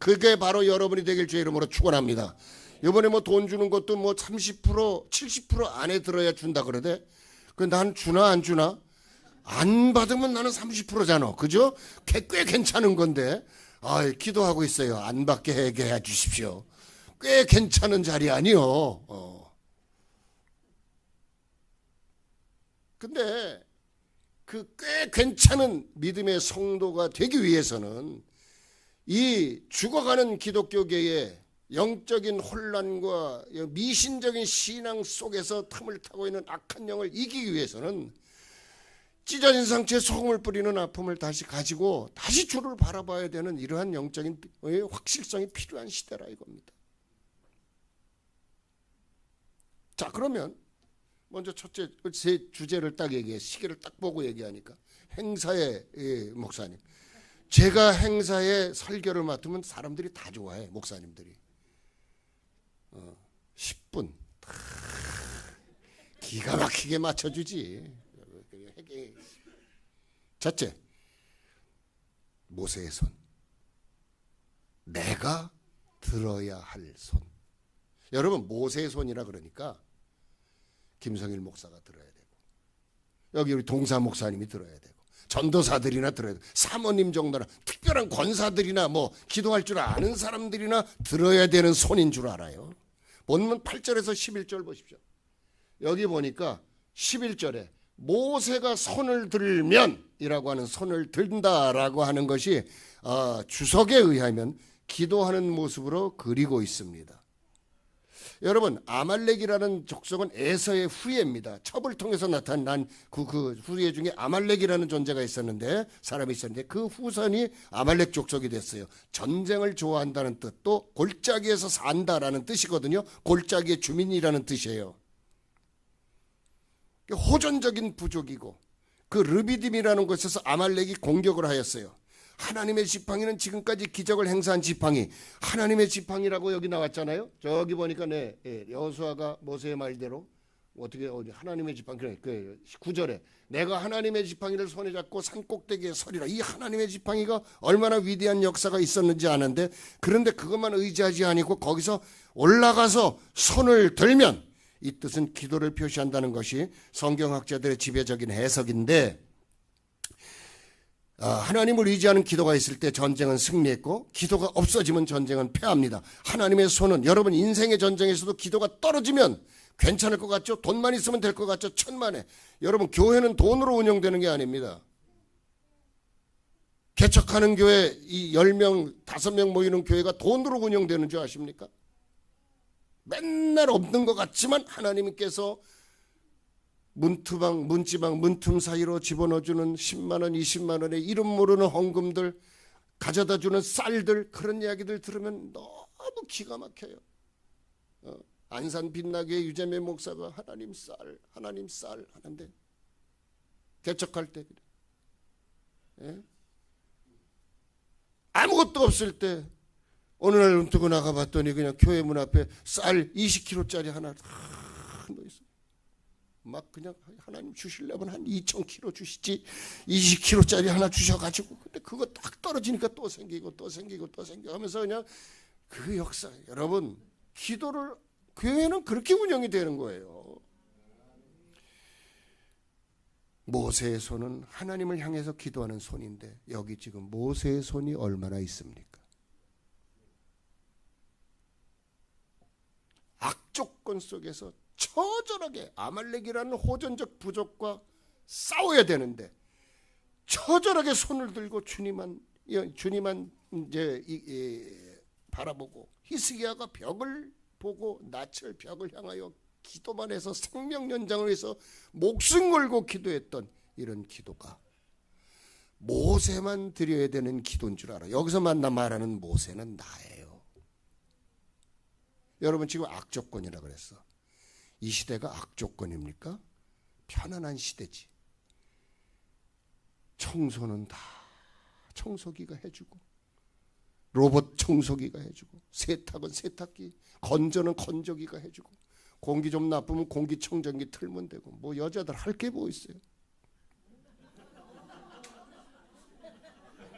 그게 바로 여러분이 되길 주의 이름으로 축원합니다. 이번에 뭐 돈 주는 것도 뭐 30% 70% 안에 들어야 준다 그러대. 그 난 주나 안 주나? 안 받으면 나는 30%잖아. 그죠? 꽤 괜찮은 건데. 아, 기도하고 있어요. 안 받게 해 주십시오. 꽤 괜찮은 자리 아니요. 근데 그 꽤 괜찮은 믿음의 성도가 되기 위해서는 이 죽어가는 기독교계의 영적인 혼란과 미신적인 신앙 속에서 틈을 타고 있는 악한 영을 이기기 위해서는 찢어진 상처에 소금을 뿌리는 아픔을 다시 가지고 다시 주를 바라봐야 되는 이러한 영적인 확실성이 필요한 시대라 이겁니다. 자, 그러면 먼저 첫째 제 주제를 딱 얘기해. 시계를 딱 보고 얘기하니까 행사의 목사님. 제가 행사에 설교를 맡으면 사람들이 다 좋아해. 목사님들이 10분 기가 막히게 맞춰주지. 첫째, 모세의 손. 내가 들어야 할 손. 여러분, 모세의 손이라 그러니까 김성일 목사가 들어야 되고, 여기 우리 동사 목사님이 들어야 되고, 전도사들이나 들어야 되고, 사모님 정도나 특별한 권사들이나 뭐 기도할 줄 아는 사람들이나 들어야 되는 손인 줄 알아요. 본문 8절에서 11절 보십시오. 여기 보니까 11절에 모세가 손을 들면 이라고 하는 손을 든다라고 하는 것이 주석에 의하면 기도하는 모습으로 그리고 있습니다. 여러분, 아말렉이라는 족속은 에서의 후예입니다. 첩을 통해서 나타난 그 후예 중에 아말렉이라는 존재가 있었는데, 사람이 있었는데 그 후손이 아말렉 족속이 됐어요. 전쟁을 좋아한다는 뜻, 또 골짜기에서 산다라는 뜻이거든요. 골짜기의 주민이라는 뜻이에요. 호전적인 부족이고, 그 르비딤이라는 곳에서 아말렉이 공격을 하였어요. 하나님의 지팡이는 지금까지 기적을 행사한 지팡이, 하나님의 지팡이라고 여기 나왔잖아요. 저기 보니까 여호수아가 모세의 말대로 어떻게 하나님의 지팡이, 그 9절에 내가 하나님의 지팡이를 손에 잡고 산 꼭대기에 서리라. 이 하나님의 지팡이가 얼마나 위대한 역사가 있었는지 아는데, 그런데 그것만 의지하지 아니고 거기서 올라가서 손을 들면, 이 뜻은 기도를 표시한다는 것이 성경학자들의 지배적인 해석인데, 하나님을 의지하는 기도가 있을 때 전쟁은 승리했고, 기도가 없어지면 전쟁은 패합니다. 하나님의 손은, 여러분 인생의 전쟁에서도 기도가 떨어지면 괜찮을 것 같죠? 돈만 있으면 될 것 같죠? 천만에. 여러분, 교회는 돈으로 운영되는 게 아닙니다. 개척하는 교회 이 10명 5명 모이는 교회가 돈으로 운영되는 줄 아십니까? 맨날 없는 것 같지만 하나님께서 문지방 문틈 사이로 집어넣어주는 10만원 20만원의 이름 모르는 헌금들, 가져다주는 쌀들, 그런 이야기들 들으면 너무 기가 막혀요. 안산 빛나게 유재매 목사가 하나님 쌀 하는데, 개척할 때 그래. 예? 아무것도 없을 때 어느 날 눈 뜨고 나가봤더니 그냥 교회 문 앞에 쌀 20kg짜리 하나 놓여있어요. 막 그냥 하나님 주시려면 한 2,000kg 주시지 20kg짜리 하나 주셔가지고, 근데 그거 딱 떨어지니까 또 생기고 하면서 그냥 그 역사. 여러분, 기도를, 교회는 그렇게 운영이 되는 거예요. 모세의 손은 하나님을 향해서 기도하는 손인데, 여기 지금 모세의 손이 얼마나 있습니까? 악조건 속에서 처절하게 아말렉이라는 호전적 부족과 싸워야 되는데, 처절하게 손을 들고 주님만 이제 바라보고, 히스기야가 벽을 보고 낯을 벽을 향하여 기도만 해서 생명 연장을 위해서 목숨 걸고 기도했던 이런 기도가 모세만 드려야 되는 기도인 줄 알아. 여기서만 말하는 모세는 나예요. 여러분, 지금 악조건이라 그랬어. 이 시대가 악조건입니까? 편안한 시대지. 청소는 다 청소기가 해주고, 로봇 청소기가 해주고, 세탁은 세탁기, 건조는 건조기가 해주고, 공기 좀 나쁘면 공기청정기 틀면 되고, 뭐 여자들 할 게 뭐 있어요.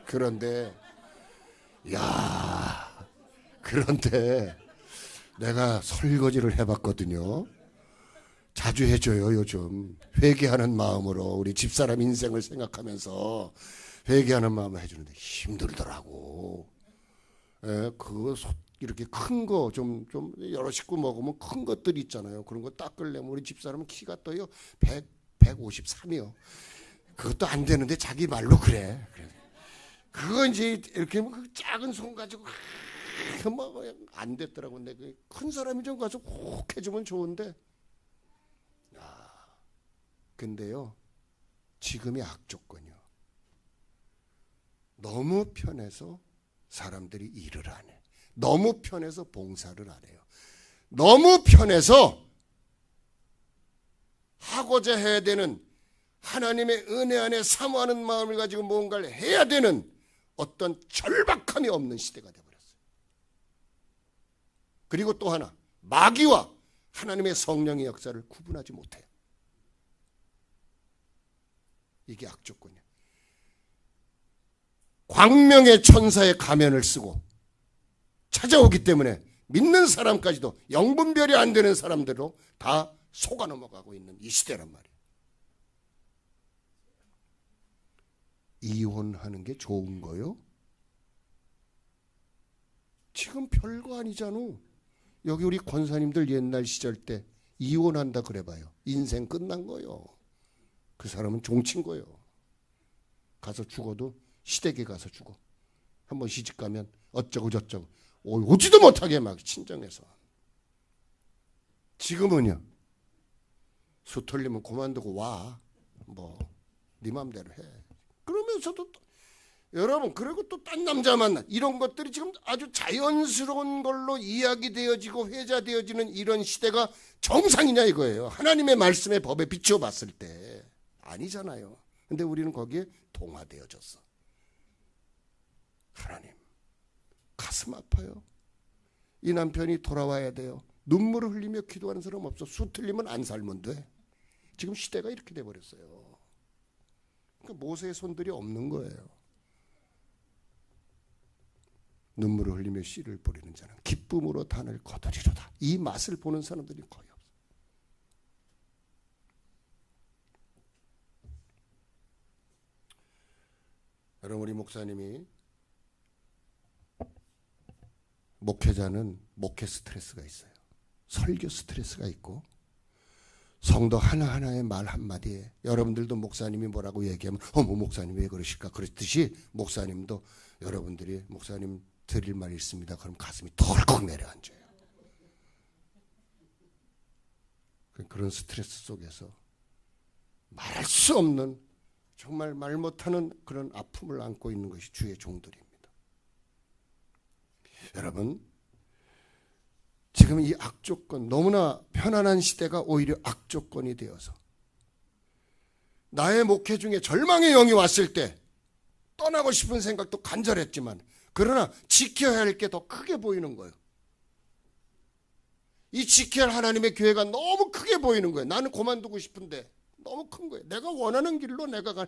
그런데 야, 그런데 내가 설거지를 해봤거든요. 자주 해줘요. 요즘 회개하는 마음으로 우리 집사람 인생을 생각하면서 회개하는 마음을 해주는데 힘들더라고. 예, 그거 이렇게 큰 거 좀 여러 식구 먹으면 큰 것들 있잖아요. 그런 거 닦으려면 우리 집사람은 키가 떠요 153이요. 그것도 안 되는데 자기 말로 그래. 그거 이제 이렇게 그 작은 손 가지고 뭐 안 됐더라고. 근데 큰 사람이 좀 가서 꼭 해주면 좋은데. 근데요, 지금이 악조건이요. 너무 편해서 사람들이 일을 안 해. 너무 편해서 봉사를 안 해요. 너무 편해서 하고자 해야 되는 하나님의 은혜 안에 사모하는 마음을 가지고 뭔가를 해야 되는 어떤 절박함이 없는 시대가 되어버렸어요. 그리고 또 하나, 마귀와 하나님의 성령의 역사를 구분하지 못해요. 이게 악조건이에요. 광명의 천사의 가면을 쓰고 찾아오기 때문에 믿는 사람까지도 영분별이 안 되는 사람들로 다 속아 넘어가고 있는 이 시대란 말이에요. 이혼하는 게 좋은 거요? 지금 별거 아니잖아. 여기 우리 권사님들 옛날 시절 때 이혼한다 그래봐요. 인생 끝난 거요. 그 사람은 종친 거요. 가서 죽어도 시댁에 가서 죽어. 한번 시집 가면 어쩌고 저쩌고 오지도 못하게 막 친정해서. 지금은요, 수 털리면 그만두고 와. 뭐 네 맘대로 해. 그러면서도 또, 여러분, 그리고 또 딴 남자 만나. 이런 것들이 지금 아주 자연스러운 걸로 이야기되어지고 회자되어지는 이런 시대가 정상이냐 이거예요. 하나님의 말씀의 법에 비추어 봤을 때 아니잖아요. 근데 우리는 거기에 동화되어졌어. 하나님, 가슴 아파요. 이 남편이 돌아와야 돼요. 눈물을 흘리며 기도하는 사람 없어. 수 틀리면 안 살면 돼. 지금 시대가 이렇게 돼버렸어요. 그러니까 모세의 손들이 없는 거예요. 눈물을 흘리며 씨를 뿌리는 자는 기쁨으로 단을 거두리로다. 이 맛을 보는 사람들이 거의 없어요. 여러분, 우리 목사님이 목회자는 목회 스트레스가 있어요. 설교 스트레스가 있고 성도 하나하나의 말 한마디에 여러분들도 목사님이 뭐라고 얘기하면 어머 목사님 왜 그러실까 그랬듯이 목사님도 여러분들이 목사님 드릴 말이 있습니다. 그럼 가슴이 덜컥 내려앉아요. 그런 스트레스 속에서 말할 수 없는 정말 말 못하는 그런 아픔을 안고 있는 것이 주의 종들입니다. 여러분, 지금 이 악조건, 너무나 편안한 시대가 오히려 악조건이 되어서 나의 목회 중에 절망의 영이 왔을 때 떠나고 싶은 생각도 간절했지만 그러나 지켜야 할 게 더 크게 보이는 거예요. 이 지켜야 할 하나님의 교회가 너무 크게 보이는 거예요. 나는 그만두고 싶은데 너무 큰 거예요. 내가 원하는 길로 내가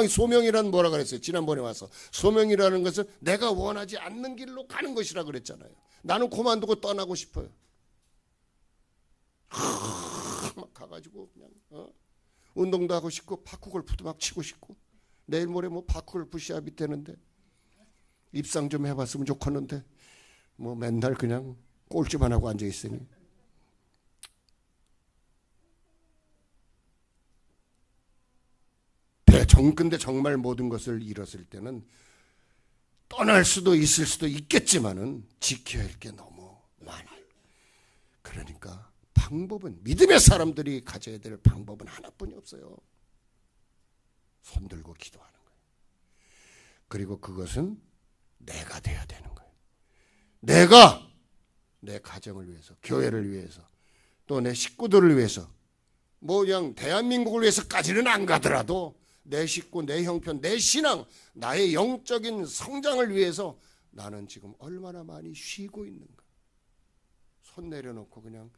소명이라는 뭐라 그랬어요? 지난번에 와서 소명이라는 것은 내가 원하지 않는 길로 가는 것이라 그랬잖아요. 나는 그만두고 떠나고 싶어요. 막 가가지고 그냥 운동도 하고 싶고 파크골프도 막 치고 싶고 내일 모레 뭐 파크골프 시합이 되는데 입상 좀 해봤으면 좋겠는데 뭐 맨날 그냥 꼴찌만 하고 앉아 있으니. 근데 정말 모든 것을 잃었을 때는 떠날 수도 있을 수도 있겠지만은 지켜야 할 게 너무 많아요. 그러니까 방법은 믿음의 사람들이 가져야 될 방법은 하나뿐이 없어요. 손 들고 기도하는 거예요. 그리고 그것은 내가 돼야 되는 거예요. 내가 내 가정을 위해서, 교회를 위해서, 또 내 식구들을 위해서, 뭐 그냥 대한민국을 위해서까지는 안 가더라도 내 식구, 내 형편, 내 신앙, 나의 영적인 성장을 위해서 나는 지금 얼마나 많이 쉬고 있는가. 손 내려놓고 그냥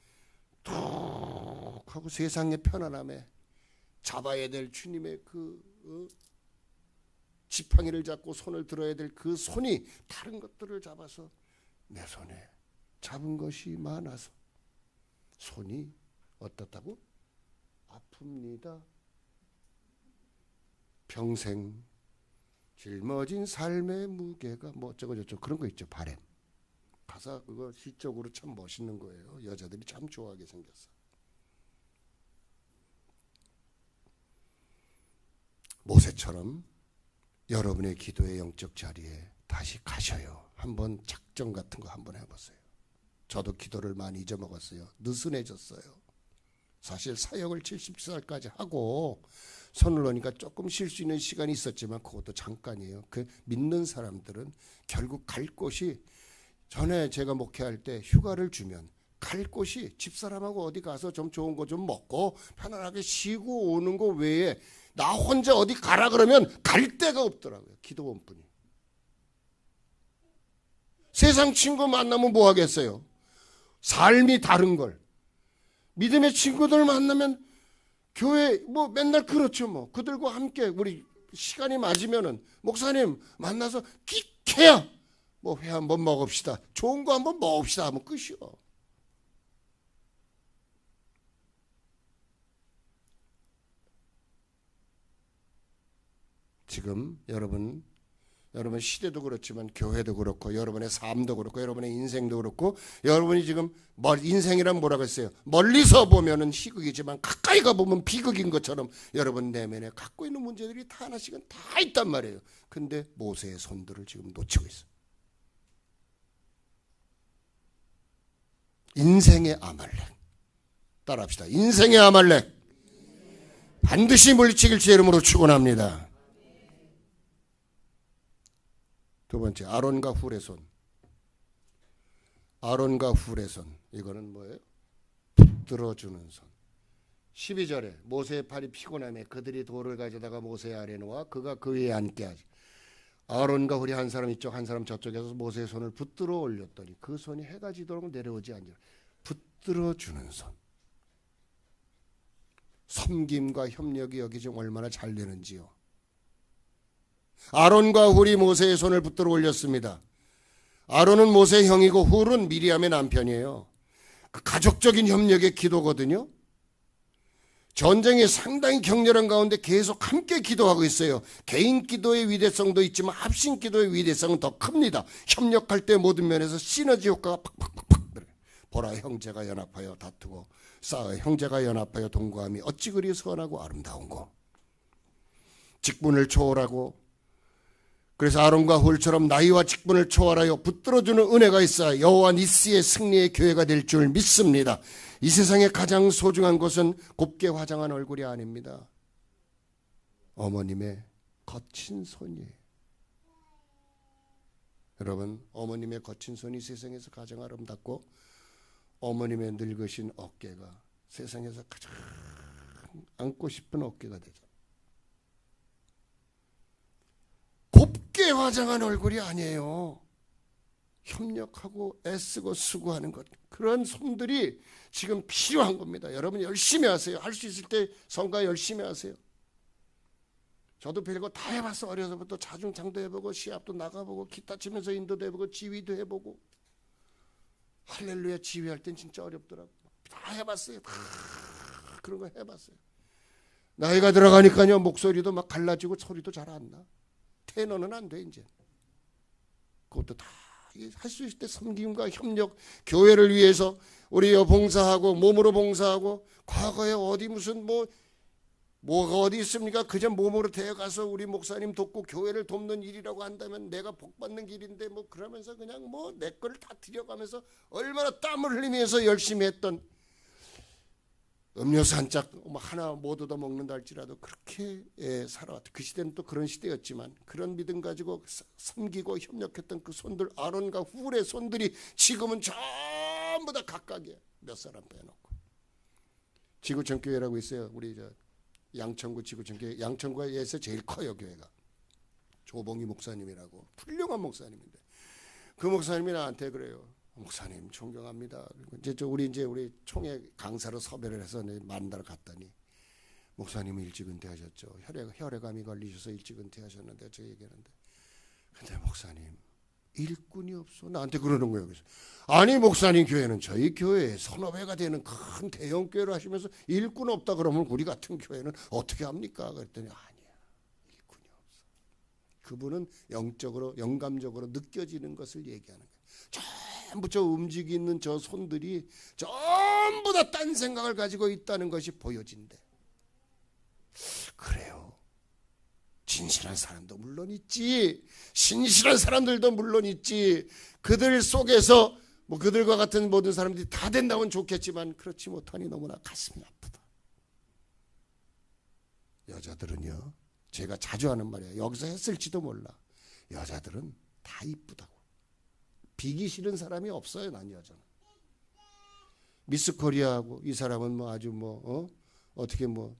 툭 하고 세상의 편안함에 잡아야 될 주님의 그 지팡이를 잡고 손을 들어야 될 그 손이 다른 것들을 잡아서 내 손에 잡은 것이 많아서 손이 어떻다고? 아픕니다. 평생 짊어진 삶의 무게가 뭐 어쩌고 저쩌고 그런 거 있죠. 바램. 가사 그거 시적으로 참 멋있는 거예요. 여자들이 참 좋아하게 생겼어. 모세처럼 여러분의 기도의 영적 자리에 다시 가셔요. 한번 작정 같은 거 한번 해보세요. 저도 기도를 많이 잊어먹었어요. 느슨해졌어요. 사실 사역을 70살까지 하고 손을 놓으니까 조금 쉴 수 있는 시간이 있었지만 그것도 잠깐이에요. 그 믿는 사람들은 결국 갈 곳이, 전에 제가 목회할 때 휴가를 주면 갈 곳이 집사람하고 어디 가서 좀 좋은 거 좀 먹고 편안하게 쉬고 오는 거 외에 나 혼자 어디 가라 그러면 갈 데가 없더라고요. 기도원뿐이. 세상 친구 만나면 뭐 하겠어요? 삶이 다른 걸. 믿음의 친구들 만나면 교회 뭐 맨날 그렇죠. 뭐 그들과 함께 우리 시간이 맞으면은 목사님 만나서 기캐야 뭐 회 한번 먹읍시다. 좋은 거 한번 먹읍시다 하면 끝이요. 지금 여러분 시대도 그렇지만 교회도 그렇고 여러분의 삶도 그렇고 여러분의 인생도 그렇고 여러분이 지금 인생이란 뭐라고 했어요? 멀리서 보면은 희극이지만 가까이 가보면 비극인 것처럼 여러분 내면에 갖고 있는 문제들이 다 하나씩은 다 있단 말이에요. 근데 모세의 손들을 지금 놓치고 있어요. 인생의 아말렉. 따라합시다. 인생의 아말렉. 반드시 물리치길 제 이름으로 축원합니다. 두 번째, 아론과 훌의 손. 아론과 훌의 손. 이거는 뭐예요? 붙들어주는 손. 12절에 모세의 팔이 피곤하며 그들이 돌을 가져다가 모세의 아래에 놓아 그가 그 위에 앉게 하지. 아론과 훌이 한 사람 이쪽 한 사람 저쪽에서 모세의 손을 붙들어 올렸더니 그 손이 해가 지도록 내려오지 아니라. 붙들어주는 손. 섬김과 협력이 여기 지금 얼마나 잘 되는지요. 아론과 훌이 모세의 손을 붙들어 올렸습니다. 아론은 모세의 형이고 훌은 미리암의 남편이에요. 그 가족적인 협력의 기도거든요. 전쟁이 상당히 격렬한 가운데 계속 함께 기도하고 있어요. 개인 기도의 위대성도 있지만 합심 기도의 위대성은 더 큽니다. 협력할 때 모든 면에서 시너지 효과가 팍팍팍팍. 보라 형제가 연합하여 다투고 싸워 형제가 연합하여 동거함이 어찌 그리 선하고 아름다운고. 직분을 초월하고 그래서 아론과 훌처럼 나이와 직분을 초월하여 붙들어주는 은혜가 있어 여호와 니스의 승리의 교회가 될 줄 믿습니다. 이 세상에 가장 소중한 것은 곱게 화장한 얼굴이 아닙니다. 어머님의 거친 손이에요. 여러분, 어머님의 거친 손이 세상에서 가장 아름답고 어머님의 늙으신 어깨가 세상에서 가장 안고 싶은 어깨가 되죠. 곱게 화장한 얼굴이 아니에요. 협력하고 애쓰고 수고하는 것. 그런 손들이 지금 필요한 겁니다. 여러분 열심히 하세요. 할 수 있을 때 성가 열심히 하세요. 저도 별거 다 해봤어. 어려서부터 자중창도 해보고 시합도 나가보고 기타 치면서 인도도 해보고 지휘도 해보고. 할렐루야 지휘할 땐 진짜 어렵더라고. 다 해봤어요. 다 그런 거 해봤어요. 나이가 들어가니까요 목소리도 막 갈라지고 소리도 잘 안 나. 테너는 안 돼 이제. 그것도 다 할 수 있을 때 섬김과 협력, 교회를 위해서 우리 봉사하고 몸으로 봉사하고 과거에 어디 무슨 뭐가 어디 있습니까? 그저 몸으로 데려가서 우리 목사님 돕고 교회를 돕는 일이라고 한다면 내가 복받는 길인데 뭐 그러면서 그냥 뭐 내 거를 다 들여가면서 얼마나 땀을 흘리면서 열심히 했던 음료수 한 짝 하나 못 얻어 먹는다 할지라도 그렇게 살아왔다. 그 시대는 또 그런 시대였지만 그런 믿음 가지고 섬기고 협력했던 그 손들 아론과 훌의 손들이 지금은 전부 다 각각이에요. 몇 사람 빼놓고. 지구촌교회라고 있어요. 우리 양천구 지구촌교회. 양천구에서 제일 커요 교회가. 조봉희 목사님이라고 훌륭한 목사님인데 그 목사님이 나한테 그래요. 목사님 존경합니다. 우리 총회 강사로 섭외를 해서 만나러 갔더니 목사님은 일찍 은퇴하셨죠. 혈액암이 걸리셔서 일찍 은퇴하셨는데 저 얘기하는데 근데 목사님 일꾼이 없어. 나한테 그러는 거예요. 그래서 아니 목사님 교회는 저희 교회에 서너 배가 되는 큰 대형 교회를 하시면서 일꾼 없다 그러면 우리 같은 교회는 어떻게 합니까? 그랬더니 아니야. 일꾼이 없어. 그분은 영적으로 영감적으로 느껴지는 것을 얘기하는 거예요. 전부 저 움직이는 저 손들이 전부 다 딴 생각을 가지고 있다는 것이 보여진대. 그래요. 진실한 사람도 물론 있지. 신실한 사람들도 물론 있지. 그들 속에서 뭐 그들과 같은 모든 사람들이 다 된다면 좋겠지만 그렇지 못하니 너무나 가슴이 아프다. 여자들은요. 제가 자주 하는 말이에요. 여기서 했을지도 몰라. 여자들은 다 이쁘다고. 비기 싫은 사람이 없어요. 난 여자는. 미스 코리아하고 이 사람은 뭐 아주 어떻게 뭐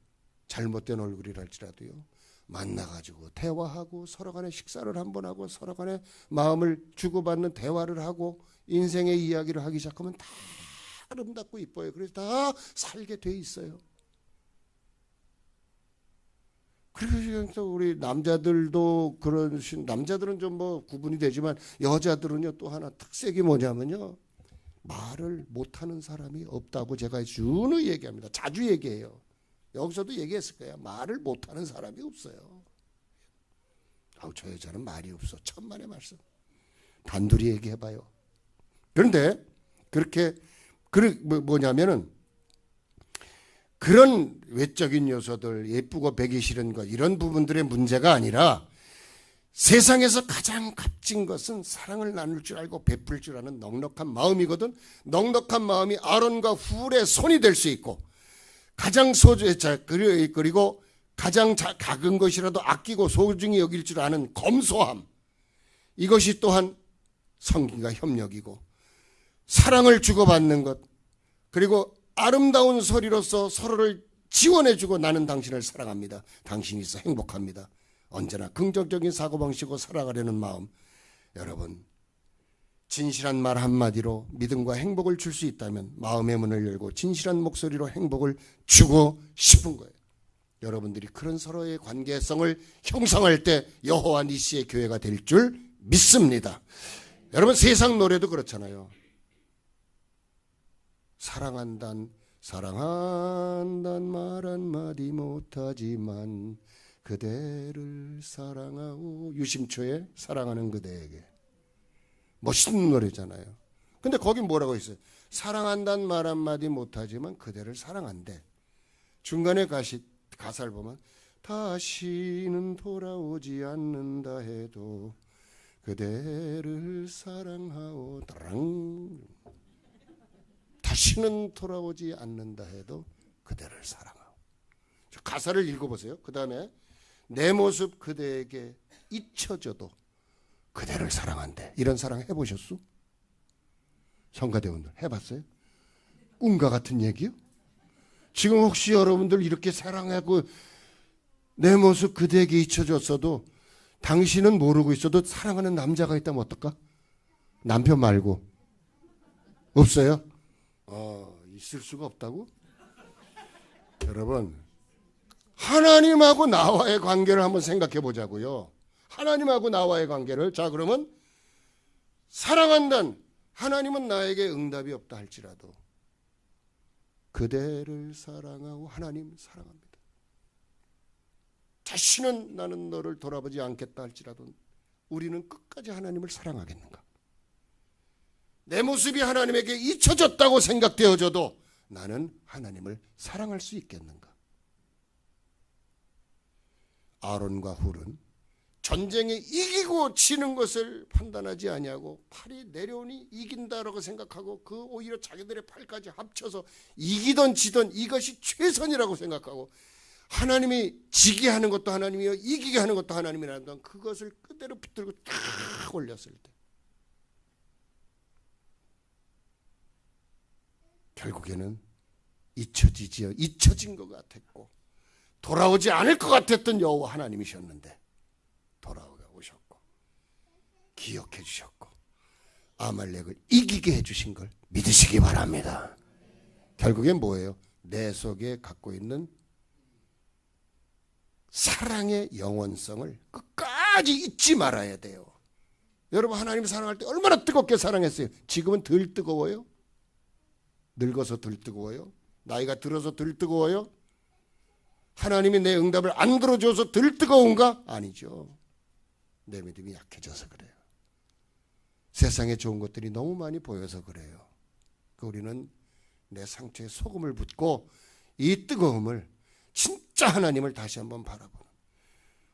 잘못된 얼굴이랄지라도요. 만나가지고 대화하고 서로 간에 식사를 한번 하고 서로 간에 마음을 주고받는 대화를 하고 인생의 이야기를 하기 시작하면 다 아름답고 이뻐요. 그래서 다 살게 돼 있어요. 그래서 우리 남자들도 남자들은 좀 뭐 구분이 되지만 여자들은요 또 하나 특색이 뭐냐면요. 말을 못하는 사람이 없다고 제가 준우 얘기합니다. 자주 얘기해요. 여기서도 얘기했을 거야. 말을 못하는 사람이 없어요. 저 여자는 말이 없어. 천만의 말씀. 단둘이 얘기해봐요. 그런데 그렇게 뭐냐면은 그런 외적인 요소들, 예쁘고 배기 싫은 것 이런 부분들의 문제가 아니라 세상에서 가장 값진 것은 사랑을 나눌 줄 알고 베풀 줄 아는 넉넉한 마음이거든. 넉넉한 마음이 아론과 훌의 손이 될 수 있고 가장 그리고 가장 작은 것이라도 아끼고 소중히 여길 줄 아는 검소함. 이것이 또한 성기가 협력이고 사랑을 주고받는 것 그리고 아름다운 소리로서 서로를 지원해주고 나는 당신을 사랑합니다. 당신이 있어 행복합니다. 언제나 긍정적인 사고방식으로 살아가려는 마음. 여러분 진실한 말 한마디로 믿음과 행복을 줄 수 있다면 마음의 문을 열고 진실한 목소리로 행복을 주고 싶은 거예요. 여러분들이 그런 서로의 관계성을 형성할 때 여호와 니시의 교회가 될 줄 믿습니다. 여러분 세상 노래도 그렇잖아요. 사랑한단 말 한마디 못하지만 그대를 사랑하오. 유심초에 사랑하는 그대에게. 멋있는 노래잖아요. 근데 거기 뭐라고 있어요? 사랑한단 말 한마디 못하지만 그대를 사랑한대. 중간에 가사를 보면 다시는 돌아오지 않는다 해도 그대를 사랑하오. 따랑. 다시는 돌아오지 않는다 해도 그대를 사랑하오. 가사를 읽어보세요. 그 다음에 내 모습 그대에게 잊혀져도 그대를 사랑한대. 이런 사랑 해보셨어? 성가대원들 해봤어요? 꿈과 같은 얘기요? 지금 혹시 여러분들 이렇게 사랑하고 내 모습 그대에게 잊혀졌어도 당신은 모르고 있어도 사랑하는 남자가 있다면 어떨까? 남편 말고. 없어요? 있을 수가 없다고? 여러분 하나님하고 나와의 관계를 한번 생각해 보자고요. 하나님하고 나와의 관계를. 자 그러면 사랑한단 하나님은 나에게 응답이 없다 할지라도 그대를 사랑하고 하나님 사랑합니다. 다시는 나는 너를 돌아보지 않겠다 할지라도 우리는 끝까지 하나님을 사랑하겠는가? 내 모습이 하나님에게 잊혀졌다고 생각되어져도 나는 하나님을 사랑할 수 있겠는가? 아론과 훌은 전쟁에 이기고 지는 것을 판단하지 아니하고 팔이 내려오니 이긴다라고 생각하고 그 오히려 자기들의 팔까지 합쳐서 이기던 지던 이것이 최선이라고 생각하고 하나님이 지게 하는 것도 하나님이요 이기게 하는 것도 하나님이라는 건 그것을 그대로 붙들고 딱 올렸을 때 결국에는 잊혀진 것 같았고 돌아오지 않을 것 같았던 여호와 하나님이셨는데 돌아오셨고 기억해 주셨고 아말렉을 이기게 해주신 걸 믿으시기 바랍니다. 결국엔 뭐예요? 내 속에 갖고 있는 사랑의 영원성을 끝까지 잊지 말아야 돼요. 여러분 하나님 사랑할 때 얼마나 뜨겁게 사랑했어요. 지금은 덜 뜨거워요? 늙어서 덜 뜨거워요? 나이가 들어서 덜 뜨거워요? 하나님이 내 응답을 안 들어줘서 덜 뜨거운가? 아니죠. 내 믿음이 약해져서 그래요. 세상에 좋은 것들이 너무 많이 보여서 그래요. 우리는 내 상처에 소금을 붓고 이 뜨거움을 진짜 하나님을 다시 한번 바라보는,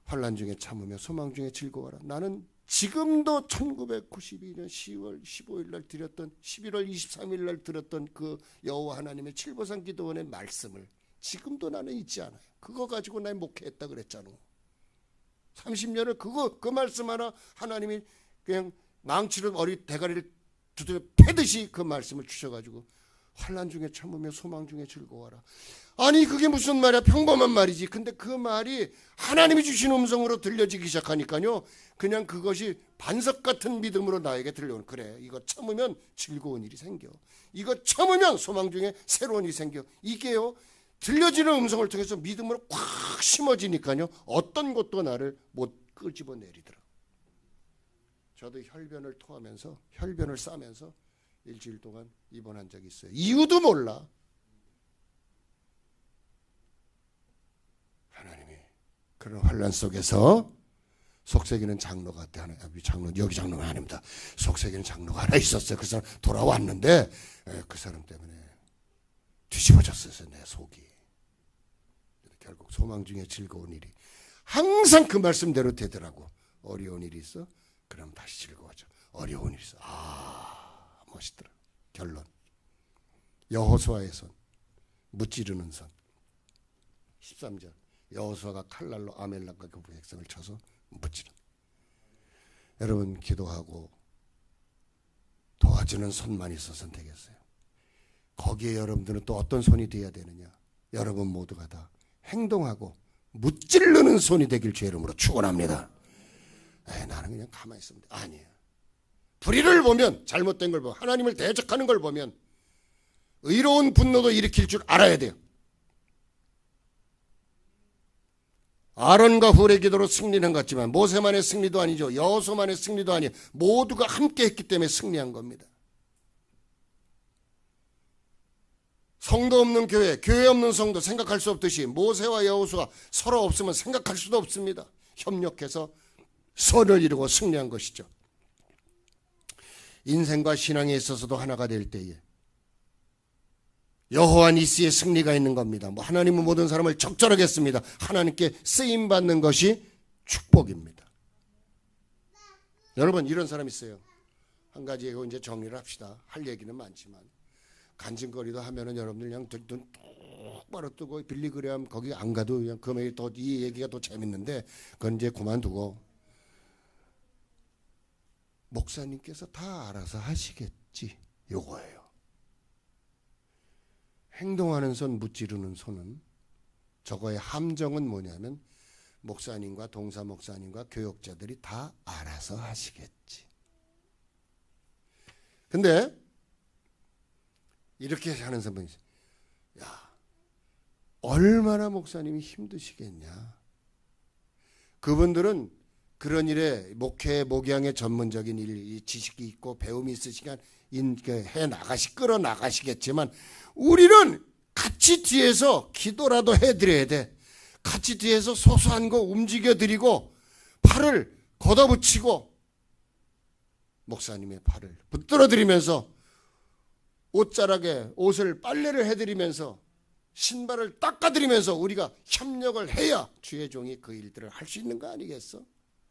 환난 중에 참으며 소망 중에 즐거워라. 나는 지금도 1992년 10월 15일 날 드렸던, 11월 23일 날 들었던 그 여호와 하나님의 칠보산 기도원의 말씀을 지금도 나는 잊지 않아요. 그거 가지고 나 목회했다 그랬잖아. 30년을 그 말씀 하나 하나님이 그냥 망치로 머리 대가리를 두드려 패듯이 그 말씀을 주셔가지고 환난 중에 참으며 소망 중에 즐거워라. 아니 그게 무슨 말이야? 평범한 말이지. 근데 그 말이 하나님이 주신 음성으로 들려지기 시작하니까요, 그냥 그것이 반석 같은 믿음으로 나에게 들려오는, 그래 이거 참으면 즐거운 일이 생겨, 이거 참으면 소망 중에 새로운 일이 생겨. 이게요 들려지는 음성을 통해서 믿음으로 꽉 심어지니까요 어떤 것도 나를 못 끄집어 내리더라. 저도 혈변을 토하면서, 혈변을 싸면서 일주일 동안 입원한 적이 있어요. 이유도 몰라. 하나님이 그런 환난 속에서 속삭이는 장로가 그때 하나, 여기 장로가 아닙니다. 속삭이는 장로가 하나 있었어요. 그 사람 돌아왔는데 그 사람 때문에 뒤집어졌어요. 내 속이. 결국 소망 중에 즐거운 일이 항상 그 말씀대로 되더라고. 어려운 일이 있어? 그럼 다시 즐거워져. 어려운 일이 있어. 멋있더라. 결론. 여호수아의 손, 무찌르는 손. 13절. 여호수아가 칼날로 아멜렉과 그 백성을 쳐서 무찌르는. 여러분 기도하고 도와주는 손만 있어서는 되겠어요. 거기에 여러분들은 또 어떤 손이 되어야 되느냐? 여러분 모두가 다 행동하고 무찌르는 손이 되길 주의 이름으로 축원합니다. 나는 그냥 가만히 있으면 돼. 아니에요. 불의를 보면, 잘못된 걸 보면, 하나님을 대적하는 걸 보면 의로운 분노도 일으킬 줄 알아야 돼요. 아론과 훌의 기도로 승리는 것 같지만 모세만의 승리도 아니죠. 여호수아만의 승리도 아니에요. 모두가 함께 했기 때문에 승리한 겁니다. 성도 없는 교회, 교회 없는 성도 생각할 수 없듯이 모세와 여호수아 서로 없으면 생각할 수도 없습니다. 협력해서 선을 이루고 승리한 것이죠. 인생과 신앙에 있어서도 하나가 될 때에 여호와 니스의 승리가 있는 겁니다. 하나님은 모든 사람을 적절하게 씁니다. 하나님께 쓰임받는 것이 축복입니다. 여러분 이런 사람 있어요. 한 가지 이제 정리를 합시다. 할 얘기는 많지만 간증거리도 하면은 여러분들 그냥 눈 똑바로 뜨고 빌리그레암 거기 안 가도 그냥 금액이 더 이 얘기가 더 재밌는데 그건 이제 그만두고 목사님께서 다 알아서 하시겠지 요거예요. 행동하는 손, 무찌르는 손은 저거의 함정은 뭐냐면 목사님과 동사 목사님과 교역자들이 다 알아서 하시겠지. 근데 이렇게 하는 사람이 있어요. 야, 얼마나 목사님이 힘드시겠냐. 그분들은 그런 일에 목회, 목양의 전문적인 일, 지식이 있고 배움이 있으시니까 해 나가시, 끌어 나가시겠지만 우리는 같이 뒤에서 기도라도 해드려야 돼. 같이 뒤에서 소소한 거 움직여드리고 팔을 걷어붙이고 목사님의 팔을 붙들어드리면서 옷자락에 옷을 빨래를 해드리면서 신발을 닦아드리면서 우리가 협력을 해야 주의 종이 그 일들을 할 수 있는 거 아니겠어?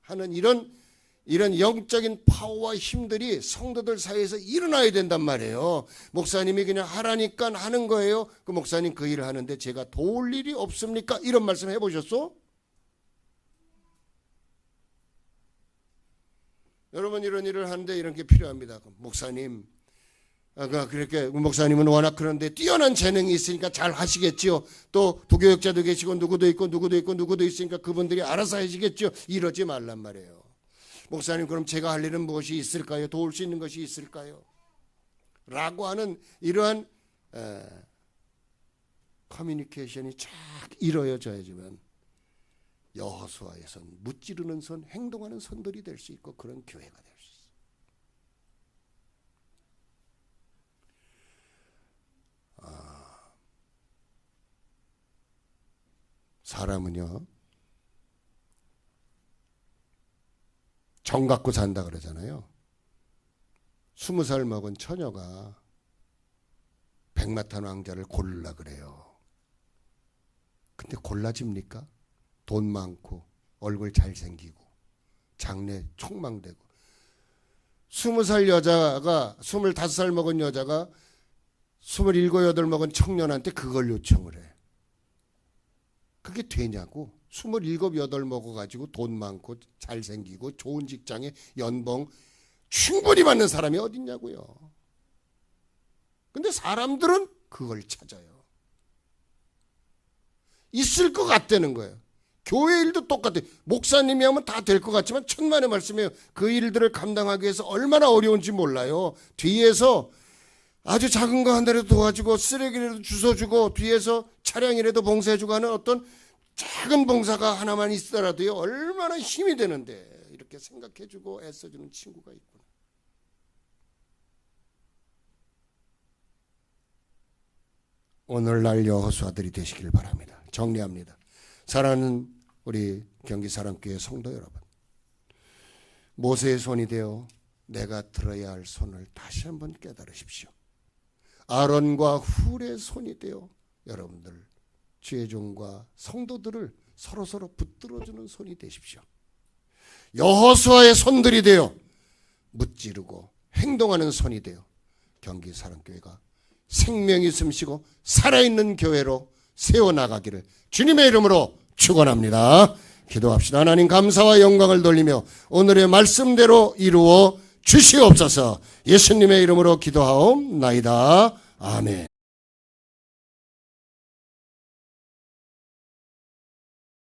하는 이런 영적인 파워와 힘들이 성도들 사이에서 일어나야 된단 말이에요. 목사님이 그냥 하라니까 하는 거예요. 그 목사님 그 일을 하는데 제가 도울 일이 없습니까? 이런 말씀 해보셨어? 여러분 이런 일을 하는데 이런 게 필요합니다. 목사님, 그렇게 목사님은 워낙 그런데 뛰어난 재능이 있으니까 잘 하시겠지요. 또 부교역자도 계시고 누구도 있고 누구도 있으니까 그분들이 알아서 하시겠죠. 이러지 말란 말이에요. 목사님 그럼 제가 할 일은 무엇이 있을까요? 도울 수 있는 것이 있을까요? 라고 하는 이러한 커뮤니케이션이 쫙 이루어져야지만 여호수아의 손, 무찌르는 손, 행동하는 손들이 될 수 있고 그런 교회가 될 수 있어요. 사람은요, 정 갖고 산다 그러잖아요. 20살 먹은 처녀가 백마탄 왕자를 고르려 그래요. 근데 골라집니까? 돈 많고 얼굴 잘생기고 장래 촉망되고 20살 여자가 25살 먹은 여자가 27, 8 먹은 청년한테 그걸 요청을 해. 그게 되냐고. 27, 8 먹어가지고 돈 많고 잘생기고 좋은 직장에 연봉 충분히 받는 사람이 어딨냐고요. 근데 사람들은 그걸 찾아요. 있을 것 같다는 거예요. 교회 일도 똑같아요. 목사님이 하면 다 될 것 같지만 천만의 말씀이에요. 그 일들을 감당하기 위해서 얼마나 어려운지 몰라요. 뒤에서 아주 작은 거 하나라도 도와주고 쓰레기라도 주워주고 뒤에서 차량이라도 봉사해주고 하는 어떤 작은 봉사가 하나만 있더라도요 얼마나 힘이 되는데 이렇게 생각해주고 애써주는 친구가 있구나. 오늘날 여호수아들이 되시길 바랍니다. 정리합니다. 사랑하는 우리 경기 사랑교회 성도 여러분, 모세의 손이 되어 내가 들어야 할 손을 다시 한번 깨달으십시오. 아론과 훌의 손이 되어 여러분들 주의 종과 성도들을 서로서로 붙들어주는 손이 되십시오. 여호수아의 손들이 되어 무찌르고 행동하는 손이 되어 경기 사랑교회가 생명이 숨쉬고 살아있는 교회로 세워나가기를 주님의 이름으로 축원합니다. 기도합시다. 하나님 감사와 영광을 돌리며 오늘의 말씀대로 이루어 주시옵소서. 예수님의 이름으로 기도하옵나이다. 아멘.